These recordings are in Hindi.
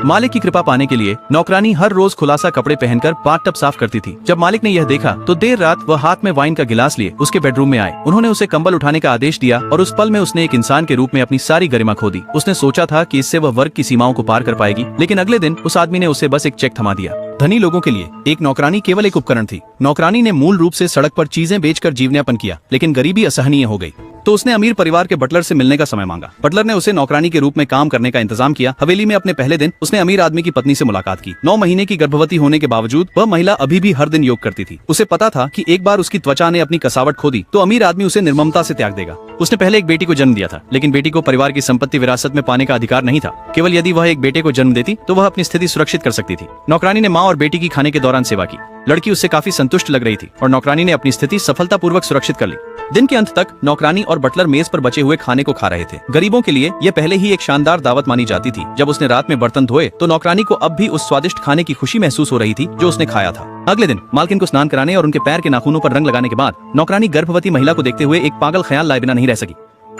मालिक की कृपा पाने के लिए नौकरानी हर रोज खुलासा कपड़े पहनकर बाथटब साफ करती थी। जब मालिक ने यह देखा तो देर रात वह हाथ में वाइन का गिलास लिए उसके बेडरूम में आए। उन्होंने उसे कंबल उठाने का आदेश दिया और उस पल में उसने एक इंसान के रूप में अपनी सारी गरिमा खो दी। उसने सोचा था कि इससे वह वर्ग की सीमाओं को पार कर पाएगी, लेकिन अगले दिन उस आदमी ने उसे बस एक चेक थमा दिया। धनी लोगों के लिए एक नौकरानी केवल एक उपकरण थी। नौकरानी ने मूल रूप से सड़क पर चीजें बेचकर जीवनयापन किया, लेकिन गरीबी असहनीय हो गई तो उसने अमीर परिवार के बटलर से मिलने का समय मांगा। बटलर ने उसे नौकरानी के रूप में काम करने का इंतजाम किया। हवेली में अपने पहले दिन उसने अमीर आदमी की पत्नी से मुलाकात की। 9 महीने की गर्भवती होने के बावजूद वह महिला अभी भी हर दिन योग करती थी। उसे पता था कि एक बार उसकी त्वचा ने अपनी कसावट खो दी तो अमीर आदमी उसे निर्ममता से त्याग देगा। उसने पहले एक बेटी को जन्म दिया था, लेकिन बेटी को परिवार की संपत्ति विरासत में पाने का अधिकार नहीं था। केवल यदि वह एक बेटे को जन्म देती तो वह अपनी स्थिति सुरक्षित कर सकती थी। नौकरानी ने माँ और बेटी की खाने के दौरान सेवा की। लड़की उससे काफी संतुष्ट लग रही थी और नौकरानी ने अपनी स्थिति सफलतापूर्वक सुरक्षित कर ली। दिन के अंत तक नौकरानी और बटलर मेज पर बचे हुए खाने को खा रहे थे। गरीबों के लिए यह पहले ही एक शानदार दावत मानी जाती थी। जब उसने रात में बर्तन धोए तो नौकरानी को अब भी उस स्वादिष्ट खाने की खुशी महसूस हो रही थी जो उसने खाया था। अगले दिन मालकिन को स्नान कराने और उनके पैर के नाखूनों पर रंग लगाने के बाद नौकरानी गर्भवती महिला को देखते हुए एक पागल ख्याल लाए बिना नहीं रह सकी।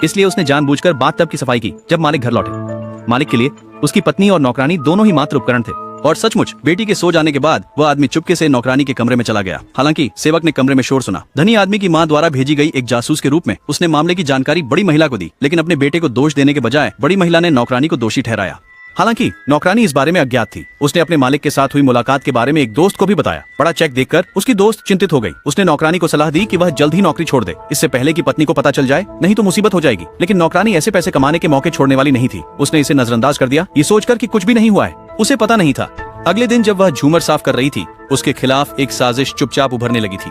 इसलिए उसने जानबूझकर बाथटब की सफाई की। जब मालिक घर लौटे, मालिक के लिए उसकी पत्नी और नौकरानी दोनों ही मात्र उपकरण थे। और सचमुच बेटी के सो जाने के बाद वह आदमी चुपके से नौकरानी के कमरे में चला गया। हालांकि सेवक ने कमरे में शोर सुना। धनी आदमी की मां द्वारा भेजी गई एक जासूस के रूप में उसने मामले की जानकारी बड़ी महिला को दी, लेकिन अपने बेटे को दोष देने के बजाय बड़ी महिला ने नौकरानी को दोषी ठहराया। हालांकि नौकरानी इस बारे में अज्ञात थी। उसने अपने मालिक के साथ हुई मुलाकात के बारे में एक दोस्त को भी बताया। बड़ा चेक देखकर उसकी दोस्त चिंतित हो गई। उसने नौकरानी को सलाह दी कि वह जल्द ही नौकरी छोड़ दे, इससे पहले कि पत्नी को पता चल जाए, नहीं तो मुसीबत हो जाएगी। लेकिन नौकरानी ऐसे पैसे कमाने के मौके छोड़ने वाली नहीं थी। उसने इसे नजरअंदाज कर दिया, ये सोचकर कि कुछ भी नहीं हुआ है। उसे पता नहीं था अगले दिन जब वह झूमर साफ कर रही थी उसके खिलाफ एक साजिश चुपचाप उभरने लगी थी।